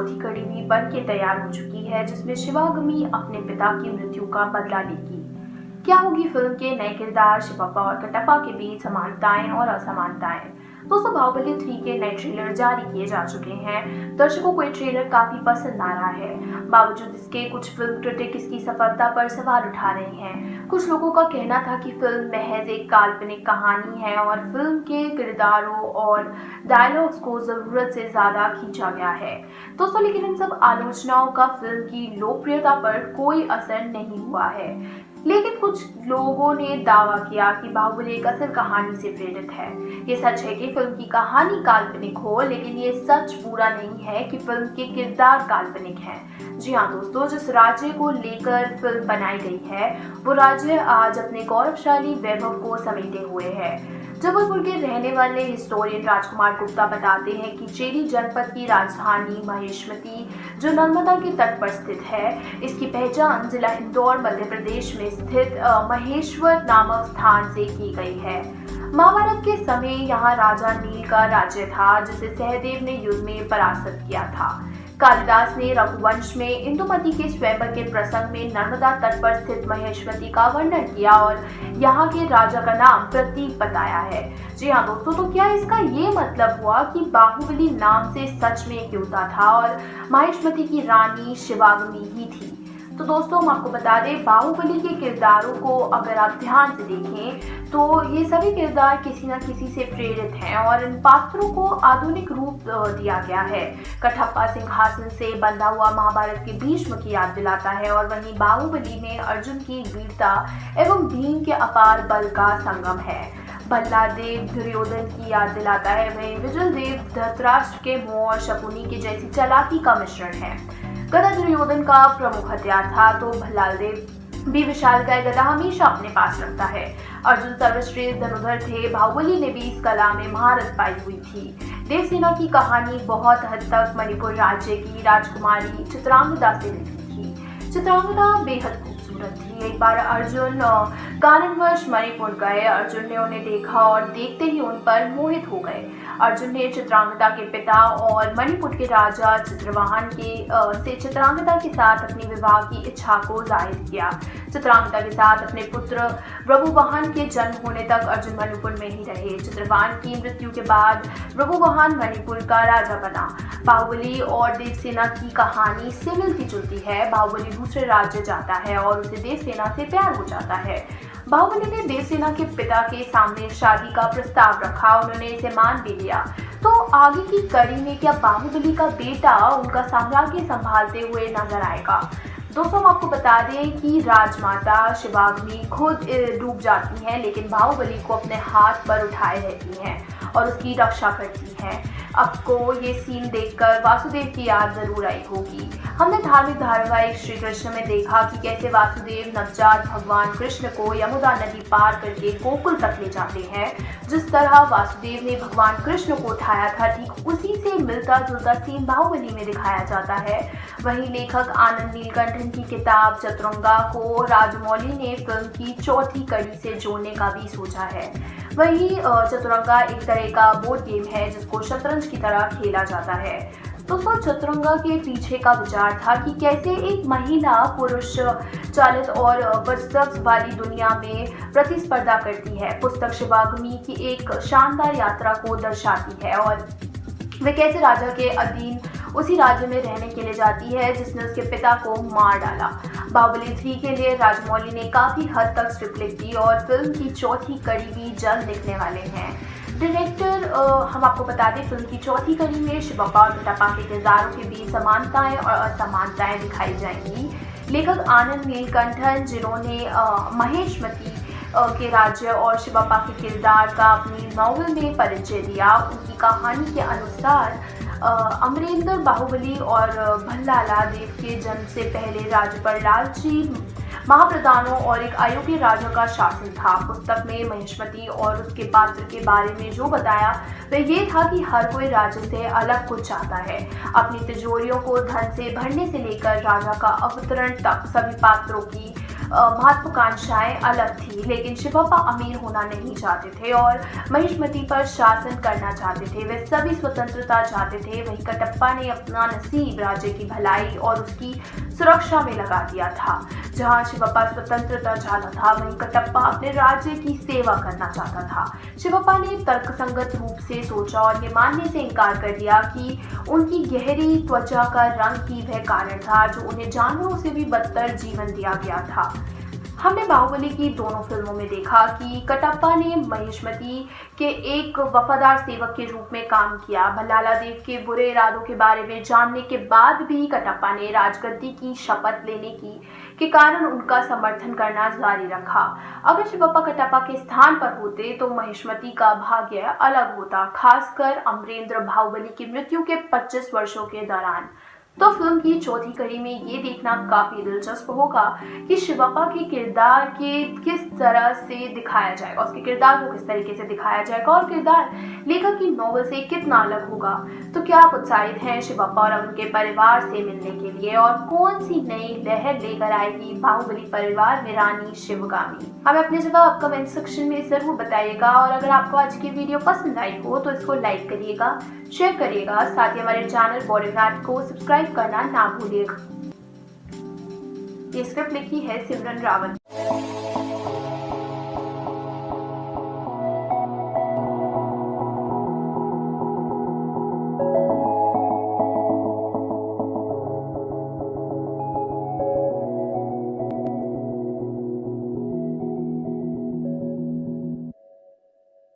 चौथी कड़ी भी बन के तैयार हो चुकी है, जिसमें शिवांगी अपने पिता की मृत्यु का बदला लेगी। क्या होगी फिल्म के नए किरदार शिवप्पा और कटप्पा के बीच समानताएं और असमानताएं? दोस्तों, बाहुबली 3 के नए ट्रेलर जारी किए जा चुके हैं। दर्शकों को ये ट्रेलर काफी पसंद आ रहा है। बावजूद इसके कुछ फिल्म क्रिटिक इसकी सफलता पर सवाल उठा रहे हैं। कुछ लोगों का कहना था कि फिल्म महज एक काल्पनिक कहानी है और फिल्म के किरदारों और डायलॉग्स को जरूरत से ज्यादा खींचा गया है। दोस्तों, लेकिन इन सब आलोचनाओं का फिल्म की लोकप्रियता पर कोई असर नहीं हुआ है। लेकिन कुछ लोगों ने दावा किया कि बाहुबली एक असल कहानी से प्रेरित है। ये सच है कि फिल्म की कहानी काल्पनिक हो, लेकिन ये सच पूरा नहीं है कि फिल्म के किरदार काल्पनिक हैं। जी हाँ दोस्तों, जिस राज्य को लेकर फिल्म बनाई गई है वो राज्य आज अपने गौरवशाली वैभव को समेटे हुए है। जबलपुर के रहने वाले हिस्टोरियन राजकुमार गुप्ता बताते हैं कि चेरी जनपद की राजधानी महेशमती, जो नर्मदा के तट पर स्थित है, इसकी पहचान जिला इंदौर मध्य प्रदेश में स्थित महेश्वर नामक स्थान से की गई है। महाभारत के समय यहाँ राजा नील का राज्य था, जिसे सहदेव ने युद्ध में परास्त किया था। कालिदास ने रघुवंश में इंदुमती के स्वयंवर के प्रसंग में नर्मदा तट पर स्थित महेशमती का वर्णन किया और यहाँ के राजा का नाम प्रतीक बताया है। जी हाँ दोस्तों, तो क्या इसका ये मतलब हुआ कि बाहुबली नाम से सच में एक योद्धा था और महेशमती की रानी शिवांगी ही थी? तो दोस्तों, हम आपको बता दें, बाहुबली के किरदारों को अगर आप ध्यान से देखें तो ये सभी किरदार किसी न किसी से प्रेरित हैं और इन पात्रों को आधुनिक रूप दिया गया है। कटप्पा सिंहासन से बंधा हुआ महाभारत के भीष्म की याद दिलाता है और वहीं बाहुबली में अर्जुन की वीरता एवं भीम के अपार बल का संगम है। भल्लादेव दुर्योधन की याद दिलाता है, वहीं विजलदेव धृतराष्ट्र के मोह और शकुनी के जैसी चालाकी का मिश्रण है। गदा दुर्योधन का प्रमुख हथियार था, तो भल्लादेव भी विशालकाय गदा हमेशा अपने पास रखता है। अर्जुन सर्वश्रेष्ठ धनुर्धर थे, बाहुबली ने भी इस कला में महारत पाई हुई थी। देवसेना की कहानी बहुत हद तक मणिपुर राज्य की राजकुमारी चित्रांगदा से मिलती थी। चित्रांगदा बेहद खूबसूरत थी। एक बार अर्जुन कारणवश मणिपुर गए। अर्जुन ने उन्हें देखा और देखते ही उन पर मोहित हो गए। अर्जुन ने चित्रांगदा के पिता और मणिपुर के राजा चित्रवाहन से चित्रांगदा के साथ अपनी विवाह की इच्छा को जाहिर किया। चित्रांगदा के साथ अपने पुत्र प्रभुवाहन के जन्म होने तक अर्जुन मणिपुर में ही रहे। चित्रवाहन की मृत्यु के बाद प्रभुवाहन मणिपुर का राजा बना। बाहुबली और देवसेना की कहानी इससे मिलती जुलती है। बाहुबली दूसरे राज्य जाता है और उसे देवसेना से प्यार हो जाता है। बाहुबली ने देवसेना के पिता के सामने शादी का प्रस्ताव रखा, उन्होंने इसे मान भी लिया। तो आगे की कड़ी में क्या बाहुबली का बेटा उनका साम्राज्य संभालते हुए नजर आएगा? दोस्तों, हम आपको बता दें कि राजमाता शिवांगी खुद डूब जाती हैं, लेकिन बाहुबली को अपने हाथ पर उठाए रहती हैं और उसकी रक्षा करती हैं। आपको ये सीन देखकर वासुदेव की याद जरूर आई होगी। हमने धार्मिक धारावाहिक श्री कृष्ण में देखा कि कैसे वासुदेव नवजात भगवान कृष्ण को यमुना नदी पार करके गोकुल तक ले जाते हैं। जिस तरह वासुदेव ने भगवान कृष्ण को उठाया था, ठीक उसी से मिलता जुलता सीन बाहुबली में दिखाया जाता है। वहीं लेखक आनंद नीलकंठन की किताब चतुरंगा को राजमौली ने फिल्म की चौथी कड़ी से जोड़ने का भी सोचा है। वहीं चतुरंगा एक तरह का बोर्ड गेम है जिसको शतरंज की तरह खेला जाता है। दोस्तों, चतुरंगा के पीछे का विचार था कि कैसे एक महिला पुरुष चालित और वर्चस्व वाली दुनिया में प्रतिस्पर्धा करती है। पुस्तक शिवांगी की एक शानदार यात्रा को दर्शाती है और वे कैसे राजा के अधीन उसी राज्य में रहने के लिए जाती है जिसने उसके पिता को मार डाला। बाहुबली 3 के लिए राजमौली ने काफी हद तक स्क्रिप्ट लिख दी और फिल्म की चौथी कड़ी भी जल्द दिखने वाले हैं। डायरेक्टर हम आपको बता दें, फिल्म की चौथी कड़ी में शिवप्पा और कटप्पा के किरदारों के बीच समानताएं और असमानताएं दिखाई जाएंगी। लेखक आनंद नीलकंठन, जिन्होंने महेशमती के राज्य और शिवप्पा के किरदार का अपनी नॉवेल में परिचय दिया, उनकी कहानी के अनुसार अमरेंद्र बाहुबली और भल्लाला देव के जन्म से पहले राज्य पर लालची महाप्रधानों और एक अयोग्य राजा का शासन था। पुस्तक में महेशमती और उसके पात्र के बारे में जो बताया वह ये था कि हर कोई राज्य से अलग कुछ चाहता है। अपनी तिजोरियों को धन से भरने से लेकर राजा का अवतरण तक सभी पात्रों की महत्वाकांक्षाएं अलग थी, लेकिन शिवप्पा अमीर होना नहीं चाहते थे और महिष्मती पर शासन करना चाहते थे। वे सभी स्वतंत्रता चाहते थे। वहीं कटप्पा ने अपना नसीब राज्य की भलाई और उसकी सुरक्षा में लगा दिया था। जहां शिवप्पा स्वतंत्रता चाहता था, वहीं कटप्पा अपने राज्य की सेवा करना चाहता था। शिवप्पा ने तर्कसंगत रूप से सोचा और ये मानने से इनकार कर दिया कि उनकी गहरी त्वचा का रंग ही वह कारण था जो उन्हें जानवरों से भी बदतर जीवन दिया गया था। हमने बाहुबली की दोनों फिल्मों में देखा कि कटप्पा ने महिष्मती के एक वफादार सेवक के रूप में काम किया। भल्लाला देव के बुरे इरादों के बारे में जानने के बाद भी कटप्पा ने राजगद्दी की शपथ लेने के कारण उनका समर्थन करना जारी रखा। अगर शिवप्पा कटप्पा के स्थान पर होते तो महिष्मती का भाग्य अलग होता, खासकर अमरेंद्र बाहुबली की मृत्यु के 25 वर्षों के दौरान। तो फिल्म की चौथी कड़ी में ये देखना काफी दिलचस्प होगा कि शिवप्पा के किरदार के किस तरह से दिखाया जाएगा, उसके किरदार को किस तरीके से दिखाया जाएगा और किरदार लेखक की नॉवल से कितना अलग होगा। तो क्या आप उत्साहित हैं शिवप्पा और उनके परिवार से मिलने के लिए, और कौन सी नई लहर लेकर आएगी बाहुबली परिवार में रानी शिवगामी? हमें अपने जवाब कमेंट सेक्शन में जरूर बताइएगा। और अगर आपको आज की वीडियो पसंद आई हो तो इसको लाइक करिएगा, शेयर करिएगा, साथ ही हमारे चैनल बॉलीवुड को सब्सक्राइब करना ना भूलिएगा। ये स्क्रिप्ट लिखी है सिमरन रावत।